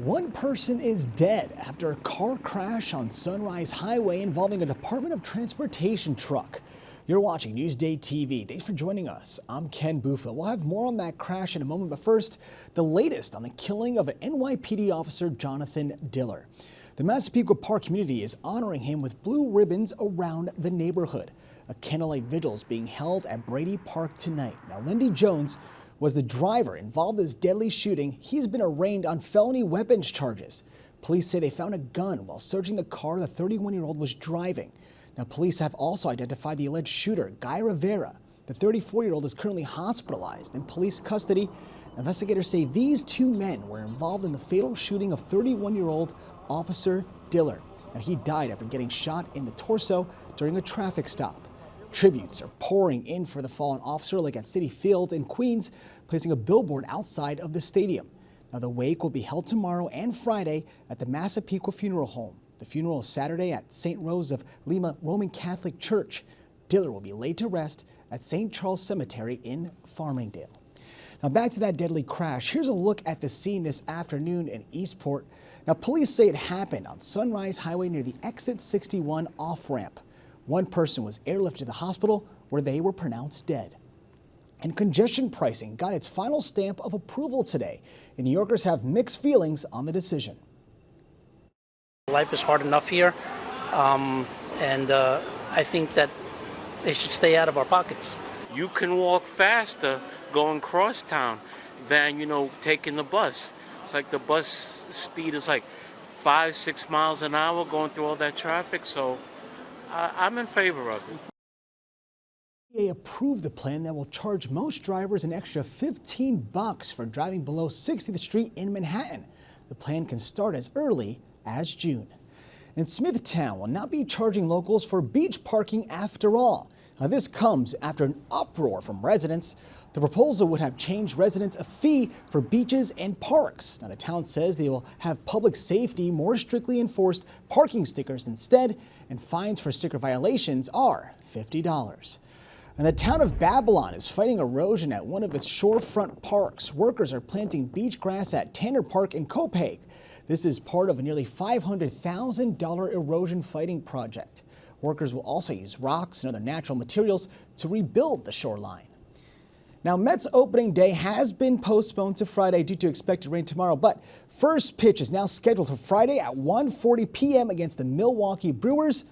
One person is dead after a car crash on Sunrise Highway involving a Department of Transportation truck. You're watching Newsday TV. Thanks for joining us. I'm Ken Buffa. We'll have more on that crash in a moment, but first, the latest on the killing of an NYPD officer, Jonathan Diller. The Massapequa Park community is honoring him with blue ribbons around the neighborhood. A candlelight vigil is being held at Brady Park tonight. Now, Lindy Jones was the driver involved in this deadly shooting. He's been arraigned on felony weapons charges. Police say they found a gun while searching the car the 31-year-old was driving. Now, police have also identified the alleged shooter, Guy Rivera. The 34-year-old is currently hospitalized in police custody. Investigators say these two men were involved in the fatal shooting of 31-year-old Officer Diller. Now, he died after getting shot in the torso during a traffic stop. Tributes are pouring in for the fallen officer, like at Citi Field in Queens, placing a billboard outside of the stadium. Now, the wake will be held tomorrow and Friday at the Massapequa Funeral Home. The funeral is Saturday at St. Rose of Lima Roman Catholic Church. Diller will be laid to rest at St. Charles Cemetery in Farmingdale. Now, back to that deadly crash. Here's a look at the scene this afternoon in Eastport. Now, police say it happened on Sunrise Highway near the Exit 61 off-ramp. One person was airlifted to the hospital where they were pronounced dead. And congestion pricing got its final stamp of approval today. And New Yorkers have mixed feelings on the decision. Life is hard enough here, and I think that they should stay out of our pockets. You can walk faster going cross town than, taking the bus. It's like the bus speed is like 5-6 miles an hour going through all that traffic, so I'm in favor of it. They approved the plan that will charge most drivers an extra $15 for driving below 60th Street in Manhattan. The plan can start as early as June. And Smithtown will not be charging locals for beach parking after all. Now, this comes after an uproar from residents. The proposal would have changed residents a fee for beaches and parks. Now, the town says they will have public safety more strictly enforced parking stickers instead, and fines for sticker violations are $50. And the town of Babylon is fighting erosion at one of its shorefront parks. Workers are planting beach grass at Tanner Park in Copiague. This is part of a nearly $500,000 erosion fighting project. Workers will also use rocks and other natural materials to rebuild the shoreline. Now, Mets opening day has been postponed to Friday due to expected rain tomorrow, but first pitch is now scheduled for Friday at 1:40 p.m. against the Milwaukee Brewers.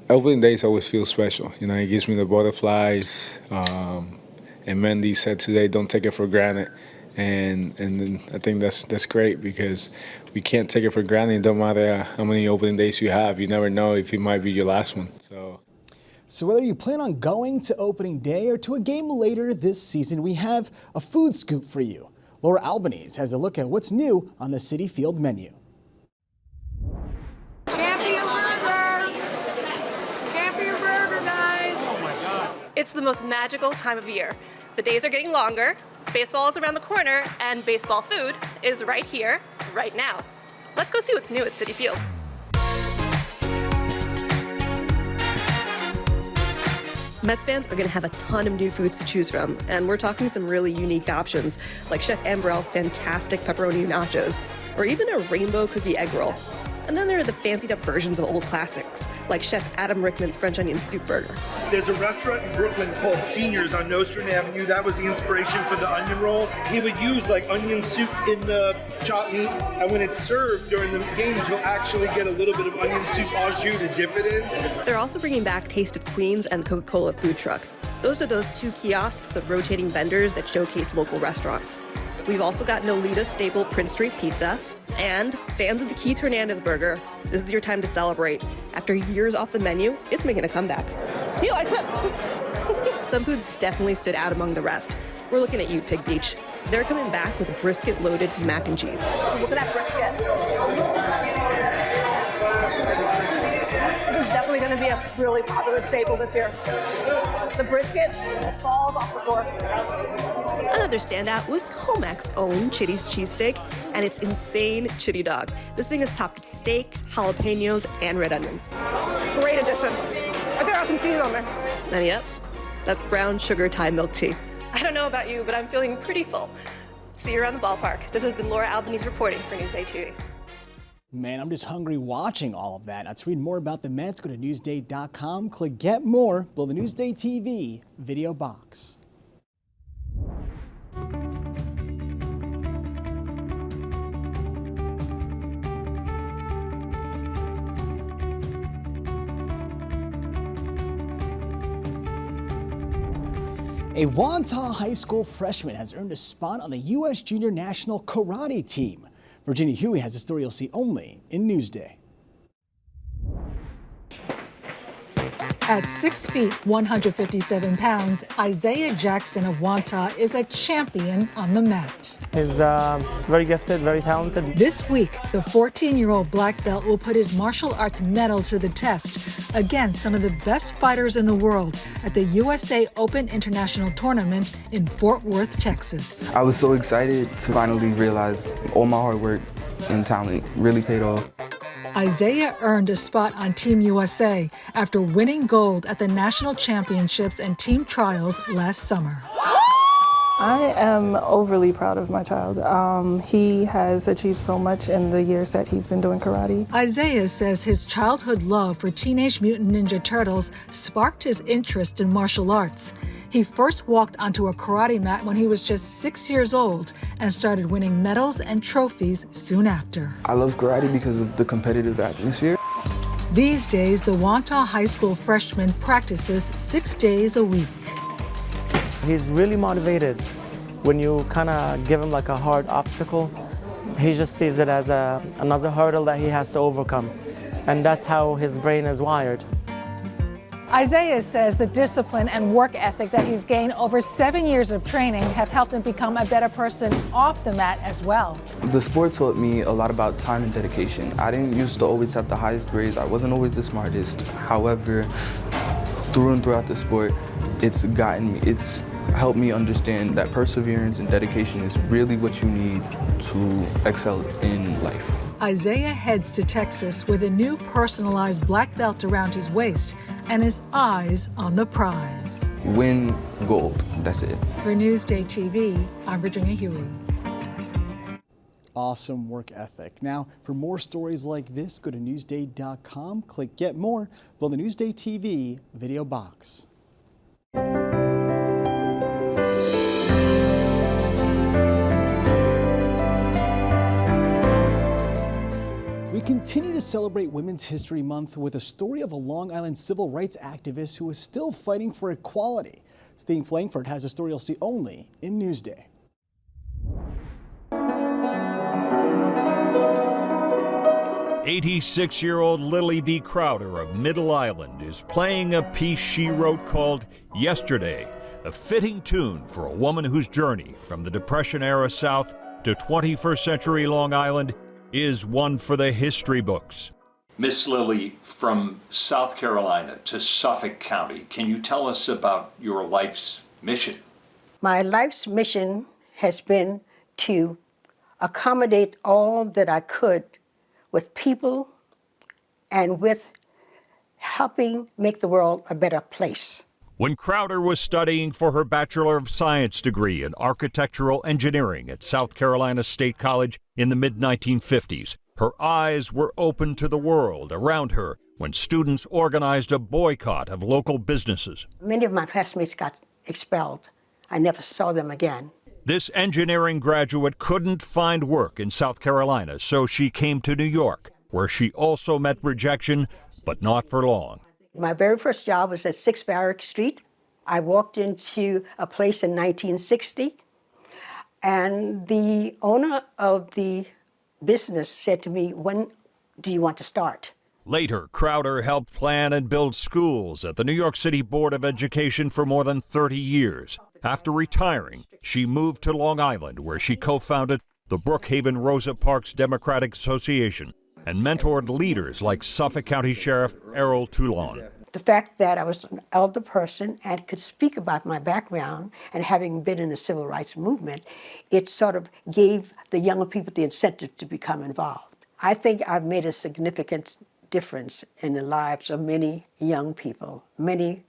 Opening days always feel special. It gives me the butterflies. And Mendy said today, don't take it for granted. And I think that's great because we can't take it for granted. It don't matter how many opening days you have. You never know if it might be your last one. So whether you plan on going to opening day or to a game later this season, we have a food scoop for you. Laura Albanese has a look at what's new on the Citi Field menu. It's the most magical time of year. The days are getting longer, baseball is around the corner, and baseball food is right here, right now. Let's go see what's new at Citi Field. Mets fans are going to have a ton of new foods to choose from, and we're talking some really unique options, like Chef Ambrell's fantastic pepperoni nachos, or even a rainbow cookie egg roll. And then there are the fancied up versions of old classics, like Chef Adam Rickman's French onion soup burger. There's a restaurant in Brooklyn called Seniors on Nostrand Avenue. That was the inspiration for the onion roll. He would use onion soup in the chopped meat, and when it's served during the games, you'll actually get a little bit of onion soup au jus to dip it in. They're also bringing back Taste of Queens and the Coca-Cola food truck. Those are those two kiosks of rotating vendors that showcase local restaurants. We've also got Nolita's staple Prince Street Pizza, and fans of the Keith Hernandez burger, this is your time to celebrate. After years off the menu, it's making a comeback. He likes it. Some foods definitely stood out among the rest. We're looking at you, Pig Beach. They're coming back with brisket-loaded mac and cheese. Look at that brisket. This is definitely going to be a really popular staple this year. The brisket falls off the floor. Another standout was Comac's own Chitty's cheesesteak and its insane chitty dog. This thing is topped with steak, jalapenos, and red onions. Great addition. I think I have some cheese on there. And yep, that's brown sugar Thai milk tea. I don't know about you, but I'm feeling pretty full. See you around the ballpark. This has been Laura Albanese reporting for Newsday TV. Man, I'm just hungry watching all of that. Now, to read more about the Mets, go to Newsday.com, click Get More below the Newsday TV video box. A Wantagh High School freshman has earned a spot on the U.S. Junior National Karate Team. Virginia Huey has a story you'll see only in Newsday. At 6 feet, 157 pounds, Isaiah Jackson of Wantagh is a champion on the mat. He's very gifted, very talented. This week, the 14-year-old black belt will put his martial arts mettle to the test against some of the best fighters in the world at the USA Open International Tournament in Fort Worth, Texas. I was so excited to finally realize all my hard work and talent really paid off. Isaiah earned a spot on Team USA after winning gold at the national championships and team trials last summer. I am overly proud of my child. He has achieved so much in the years that he's been doing karate. Isaiah says his childhood love for Teenage Mutant Ninja Turtles sparked his interest in martial arts. He first walked onto a karate mat when he was just 6 years old and started winning medals and trophies soon after. I love karate because of the competitive atmosphere. These days, the Wantagh High School freshman practices 6 days a week. He's really motivated. When you kind of give him like a hard obstacle, he just sees it as another hurdle that he has to overcome. And that's how his brain is wired. Isaiah says the discipline and work ethic that he's gained over 7 years of training have helped him become a better person off the mat as well. The sport taught me a lot about time and dedication. I didn't used to always have the highest grades. I wasn't always the smartest. However, through and throughout the sport, it's helped me understand that perseverance and dedication is really what you need to excel in life. Isaiah heads to Texas with a new personalized black belt around his waist and his eyes on the prize. Win gold, that's it. For Newsday TV, I'm Virginia Huey. Awesome work ethic. Now, for more stories like this, go to Newsday.com, click Get More below the Newsday TV video box. We continue to celebrate Women's History Month with a story of a Long Island civil rights activist who is still fighting for equality. Steve Flangford has a story you'll see only in Newsday. 86-year-old Lily B. Crowder of Middle Island is playing a piece she wrote called Yesterday, a fitting tune for a woman whose journey from the Depression-era South to 21st century Long Island is one for the history books. Miss Lily, from South Carolina to Suffolk County, can you tell us about your life's mission? My life's mission has been to accommodate all that I could with people and with helping make the world a better place. When Crowder was studying for her Bachelor of Science degree in architectural engineering at South Carolina State College in the mid-1950s, her eyes were open to the world around her when students organized a boycott of local businesses. Many of my classmates got expelled. I never saw them again. This engineering graduate couldn't find work in South Carolina, so she came to New York, where she also met rejection, but not for long. My very first job was at 6 Barrack Street. I walked into a place in 1960, and the owner of the business said to me, "When do you want to start?" Later, Crowder helped plan and build schools at the New York City Board of Education for more than 30 years. After retiring, she moved to Long Island, where she co-founded the Brookhaven Rosa Parks Democratic Association and mentored leaders like Suffolk County Sheriff Errol Toulon. The fact that I was an elder person and could speak about my background and having been in the civil rights movement, it sort of gave the younger people the incentive to become involved. I think I've made a significant difference in the lives of many young people, many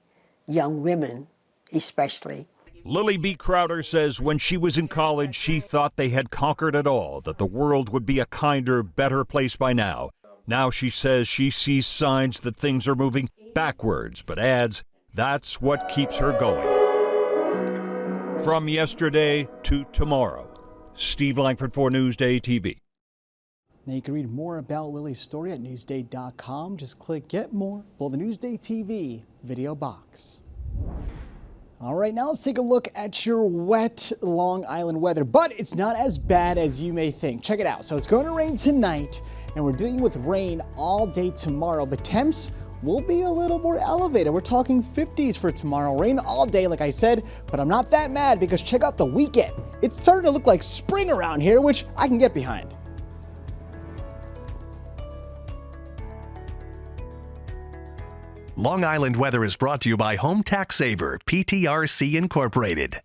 young women especially. Lily B. Crowder says when she was in college, she thought they had conquered it all, that the world would be a kinder, better place by now. Now she says she sees signs that things are moving backwards, but adds that's what keeps her going. From yesterday to tomorrow, Steve Langford for Newsday TV. Now you can read more about Lily's story at newsday.com. Just click Get More below the Newsday TV video box. All right, now let's take a look at your wet Long Island weather, but it's not as bad as you may think. Check it out. So it's going to rain tonight, and we're dealing with rain all day tomorrow, but temps will be a little more elevated. We're talking 50s for tomorrow. Rain all day, like I said, but I'm not that mad because check out the weekend. It's starting to look like spring around here, which I can get behind. Long Island weather is brought to you by Home Tax Saver, PTRC Incorporated.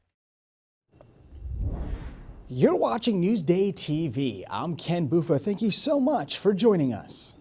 You're watching Newsday TV. I'm Ken Buffa. Thank you so much for joining us.